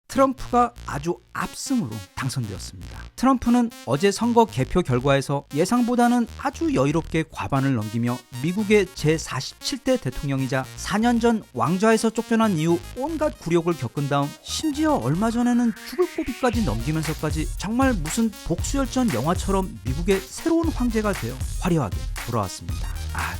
트럼프가 아주 압승으로 당선되었습니다. 트럼프는 어제 선거 개표 결과에서 예상보다는 아주 여유롭게 과반을 넘기며 미국의 제47대 대통령이자 4년 전 왕좌에서 쫓겨난 이후 온갖 굴욕을 겪은 다음 심지어 얼마 전에는 죽을 고비까지 넘기면서까지 정말 무슨 복수열전 영화처럼 미국의 새로운 황제가 되어 화려하게 돌아왔습니다.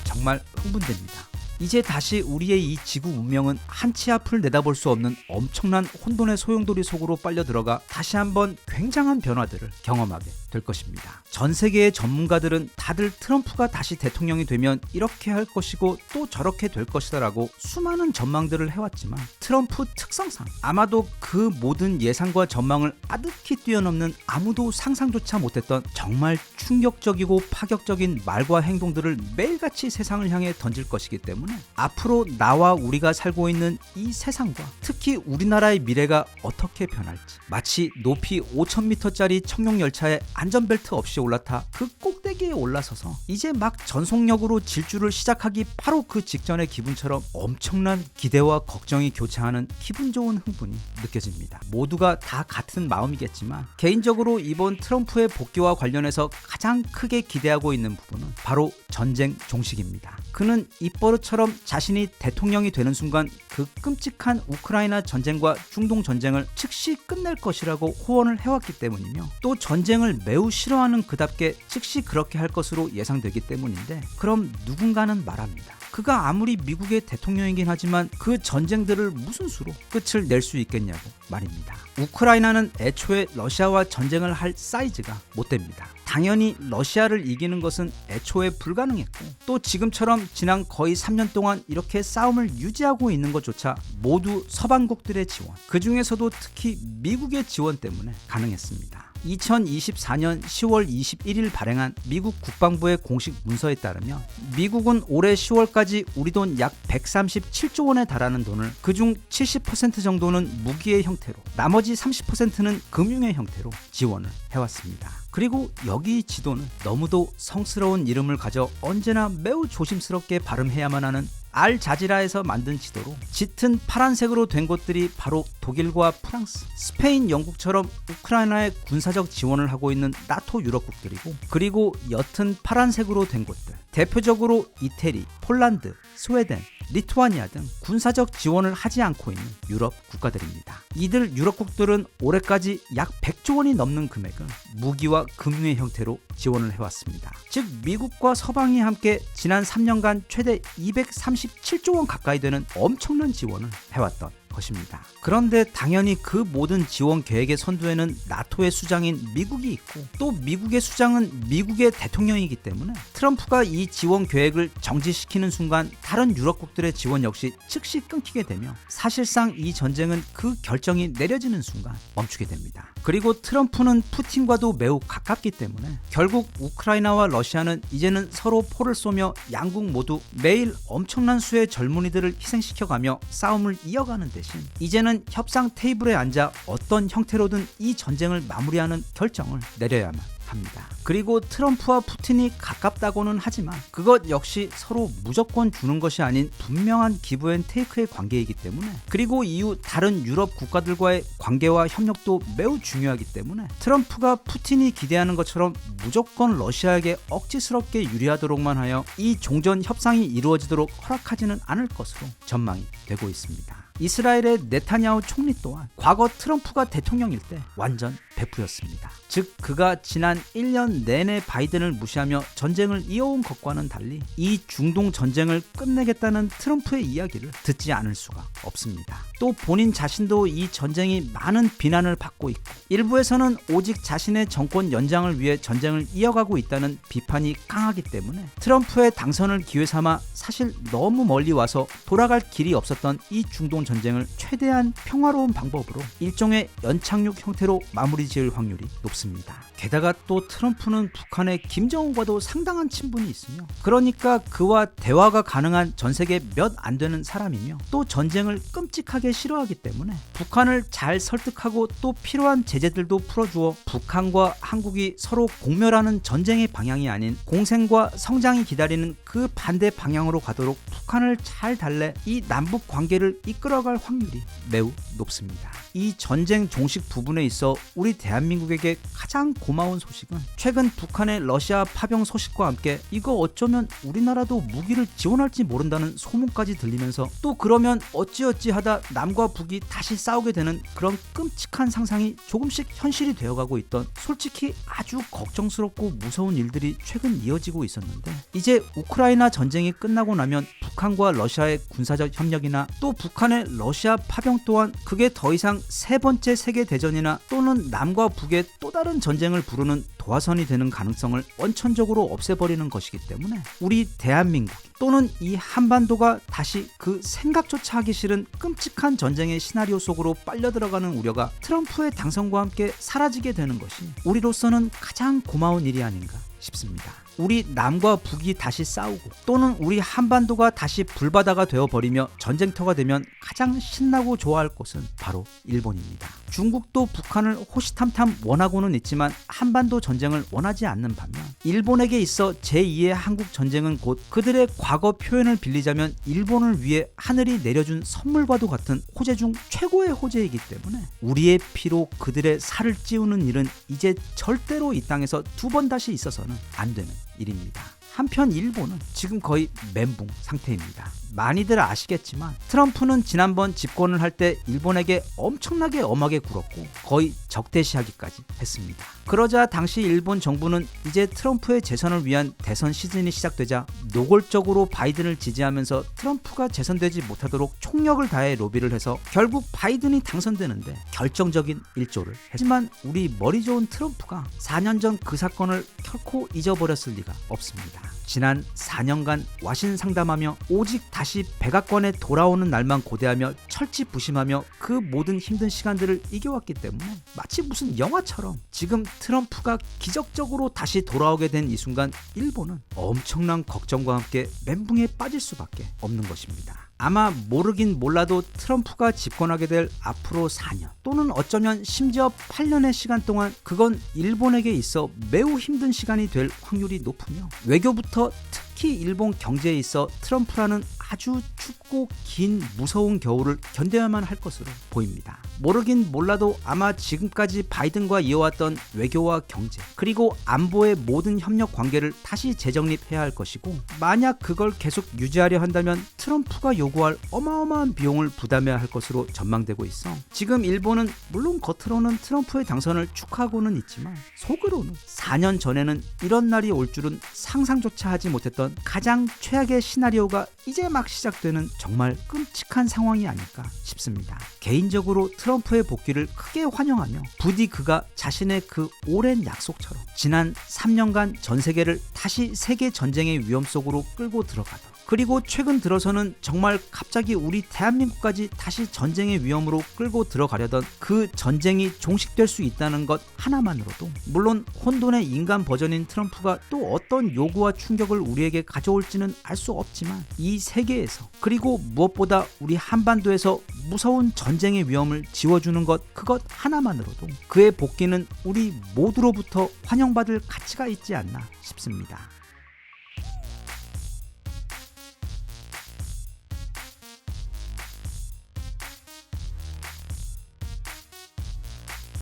정말 흥분됩니다. 이제 다시 우리의 이 지구 문명은 한치 앞을 내다볼 수 없는 엄청난 혼돈의 소용돌이 속으로 빨려 들어가 다시 한번 굉장한 변화들을 경험하게 될 것입니다. 전 세계의 전문가들은 다들 트럼프가 다시 대통령이 되면 이렇게 할 것이고 또 저렇게 될 것이다 라고 수많은 전망들을 해왔지만 트럼프 특성상 아마도 그 모든 예상과 전망을 아득히 뛰어넘는 아무도 상상조차 못했던 정말 충격적이고 파격적인 말과 행동들을 매일같이 세상을 향해 던질 것이기 때문에 앞으로 나와 우리가 살고 있는 이 세상과 특히 우리나라의 미래가 어떻게 변할지, 마치 높이 5,000m짜리 청룡열차에 안전벨트 없이 올라타 그 꼭대기에 올라서서 이제 막 전속력으로 질주를 시작하기 바로 그 직전의 기분처럼 엄청난 기대와 걱정이 교차하는 기분 좋은 흥분이 느껴집니다. 모두가 다 같은 마음이겠지만 개인적으로 이번 트럼프의 복귀와 관련해서 가장 크게 기대하고 있는 부분은 바로 전쟁 종식입니다. 그는 입버릇처럼 자신이 대통령이 되는 순간 그 끔찍한 우크라이나 전쟁과 중동 전쟁을 즉시 끝낼 것이라고 호언을 해왔기 때문이며 또 전쟁을 매우 싫어하는 그답게 즉시 그렇게 할 것으로 예상되기 때문인데, 그럼 누군가는 말합니다. 그가 아무리 미국의 대통령이긴 하지만 그 전쟁들을 무슨 수로 끝을 낼 수 있겠냐고 말입니다. 우크라이나는 애초에 러시아와 전쟁을 할 사이즈가 못 됩니다. 당연히 러시아를 이기는 것은 애초에 불가능했고 또 지금처럼 지난 거의 3년 동안 이렇게 싸움을 유지하고 있는 것조차 모두 서방국들의 지원, 그 중에서도 특히 미국의 지원 때문에 가능했습니다. 2024년 10월 21일 발행한 미국 국방부의 공식 문서에 따르면 미국은 올해 10월까지 우리 돈 약 137조 원에 달하는 돈을 그중 70% 정도는 무기의 형태로, 나머지 30%는 금융의 형태로 지원을 해왔습니다. 그리고 여기 이 지도는 너무도 성스러운 이름을 가져 언제나 매우 조심스럽게 발음해야만 하는 알자지라에서 만든 지도로 짙은 파란색으로 된 곳들이 바로 독일과 프랑스, 스페인, 영국처럼 우크라이나에 군사적 지원을 하고 있는 나토 유럽국들이고, 그리고 옅은 파란색으로 된 곳들, 대표적으로 이태리, 폴란드, 스웨덴, 리투아니아 등 군사적 지원을 하지 않고 있는 유럽 국가들입니다. 이들 유럽국들은 올해까지 약 100조 원이 넘는 금액을 무기와 금융의 형태로 지원을 해왔습니다. 즉 미국과 서방이 함께 지난 3년간 최대 237조 원 가까이 되는 엄청난 지원을 해왔던 것입니다. 그런데 당연히 그 모든 지원 계획의 선두에는 나토의 수장인 미국이 있고 또 미국의 수장은 미국의 대통령이기 때문에 트럼프가 이 지원 계획을 정지시키는 순간 다른 유럽국들의 지원 역시 즉시 끊기게 되며 사실상 이 전쟁은 그 결정이 내려지는 순간 멈추게 됩니다. 그리고 트럼프는 푸틴과도 매우 가깝기 때문에 결국 우크라이나와 러시아는 이제는 서로 포를 쏘며 양국 모두 매일 엄청난 수의 젊은이들을 희생시켜가며 싸움을 이어가는 대신 이제는 협상 테이블에 앉아 어떤 형태로든 이 전쟁을 마무리하는 결정을 내려야만 합니다. 그리고 트럼프와 푸틴이 가깝다고는 하지만 그것 역시 서로 무조건 주는 것이 아닌 분명한 기브 앤 테이크의 관계이기 때문에, 그리고 이후 다른 유럽 국가들과의 관계와 협력도 매우 중요하기 때문에 트럼프가 푸틴이 기대하는 것처럼 무조건 러시아에게 억지스럽게 유리하도록만 하여 이 종전 협상이 이루어지도록 허락하지는 않을 것으로 전망이 되고 있습니다. 이스라엘의 네타냐후 총리 또한 과거 트럼프가 대통령일 때 완전 베프였습니다. 즉 그가 지난 1년 내내 바이든을 무시하며 전쟁을 이어온 것과는 달리 이 중동 전쟁을 끝내겠다는 트럼프의 이야기를 듣지 않을 수가 없습니다. 또 본인 자신도 이 전쟁이 많은 비난을 받고 있고 일부에서는 오직 자신의 정권 연장을 위해 전쟁을 이어가고 있다는 비판이 강하기 때문에 트럼프의 당선을 기회삼아 사실 너무 멀리 와서 돌아갈 길이 없었던 이 중동 전쟁을 최대한 평화로운 방법으로 일종의 연착륙 형태로 마무리 지을 확률이 높습니다. 게다가 또 트럼프는 북한의 김정은과도 상당한 친분이 있으며 그러니까 그와 대화가 가능한 전 세계 몇 안 되는 사람이며 또 전쟁을 끔찍하게 싫어하기 때문에 북한을 잘 설득하고 또 필요한 제재들도 풀어주어 북한과 한국이 서로 공멸하는 전쟁의 방향이 아닌 공생과 성장이 기다리는 그 반대 방향으로 가도록 북한을 잘 달래 이 남북 관계를 이끌어갈 확률이 매우 높습니다. 이 전쟁 종식 부분에 있어 우리 대한민국에게 가장 고마운 소식은 최근 북한의 러시아 파병 소식과 함께 이거 어쩌면 우리나라도 무기를 지원할지 모른다는 소문까지 들리면서 또 그러면 어찌어찌 하다 남과 북이 다시 싸우게 되는 그런 끔찍한 상상이 조금씩 현실이 되어가고 있던 솔직히 아주 걱정스럽고 무서운 일들이 최근 이어지고 있었는데 이제 우크라이나 전쟁이 끝나고 나면 북한과 러시아의 군사적 협력이나 또 북한의 러시아 파병 또한 그게 더 이상 세 번째 세계대전이나 또는 남과 북의 또 다른 전쟁을 부르는 도화선이 되는 가능성을 원천적으로 없애버리는 것이기 때문에 우리 대한민국 또는 이 한반도가 다시 그 생각조차 하기 싫은 끔찍한 전쟁의 시나리오 속으로 빨려들어가는 우려가 트럼프의 당선과 함께 사라지게 되는 것이 우리로서는 가장 고마운 일이 아닌가 싶습니다. 우리 남과 북이 다시 싸우고 또는 우리 한반도가 다시 불바다가 되어버리며 전쟁터가 되면 가장 신나고 좋아할 곳은 바로 일본입니다. 중국도 북한을 호시탐탐 원하고는 있지만 한반도 전쟁을 원하지 않는 반면 일본에게 있어 제2의 한국 전쟁은 곧 그들의 과거 표현을 빌리자면 일본을 위해 하늘이 내려준 선물과도 같은 호재 중 최고의 호재이기 때문에 우리의 피로 그들의 살을 찌우는 일은 이제 절대로 이 땅에서 두 번 다시 있어서는 안 되는 일입니다. 한편 일본은 지금 거의 멘붕 상태입니다. 많이들 아시겠지만 트럼프는 지난번 집권을 할 때 일본에게 엄청나게 엄하게 굴었고 거의 적대시하기까지 했습니다. 그러자 당시 일본 정부는 이제 트럼프의 재선을 위한 대선 시즌이 시작되자 노골적으로 바이든을 지지하면서 트럼프가 재선되지 못하도록 총력을 다해 로비를 해서 결국 바이든이 당선되는데 결정적인 일조를 했지만 우리 머리 좋은 트럼프가 4년 전 그 사건을 결코 잊어버렸을 리가 없습니다. 지난 4년간 와신 상담하며 오직 다시 백악관에 돌아오는 날만 고대하며 철지부심하며 그 모든 힘든 시간들을 이겨왔기 때문에 마치 무슨 영화처럼 지금 트럼프가 기적적으로 다시 돌아오게 된 이 순간 일본은 엄청난 걱정과 함께 멘붕에 빠질 수밖에 없는 것입니다. 아마 모르긴 몰라도 트럼프가 집권하게 될 앞으로 4년 또는 어쩌면 심지어 8년의 시간 동안 그건 일본에게 있어 매우 힘든 시간이 될 확률이 높으며 외교부터 특히 일본 경제에 있어 트럼프라는 아주 춥고 긴 무서운 겨울을 견뎌야만 할 것으로 보입니다. 모르긴 몰라도 아마 지금까지 바이든과 이어왔던 외교와 경제 그리고 안보의 모든 협력 관계를 다시 재정립해야 할 것이고 만약 그걸 계속 유지하려 한다면 트럼프가 요구할 어마어마한 비용을 부담해야 할 것으로 전망되고 있어 지금 일본은 물론 겉으로는 트럼프의 당선을 축하하고는 있지만 속으로는 4년 전에는 이런 날이 올 줄은 상상조차 하지 못했던 가장 최악의 시나리오가 이제 막 시작되는 정말 끔찍한 상황이 아닐까 싶습니다. 개인적으로 트럼프의 복귀를 크게 환영하며 부디 그가 자신의 그 오랜 약속처럼 지난 3년간 전 세계를 다시 세계 전쟁의 위험 속으로 끌고 들어가던 그리고 최근 들어서는 정말 갑자기 우리 대한민국까지 다시 전쟁의 위험으로 끌고 들어가려던 그 전쟁이 종식될 수 있다는 것 하나만으로도 물론 혼돈의 인간 버전인 트럼프가 또 어떤 요구와 충격을 우리에게 가져올지는 알 수 없지만 이 세계에서 그리고 무엇보다 우리 한반도에서 무서운 전쟁의 위험을 지워주는 것 그것 하나만으로도 그의 복귀는 우리 모두로부터 환영받을 가치가 있지 않나 싶습니다.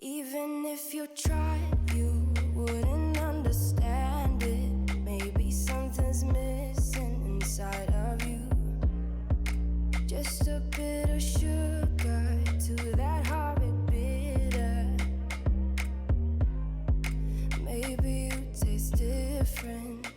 Even if you try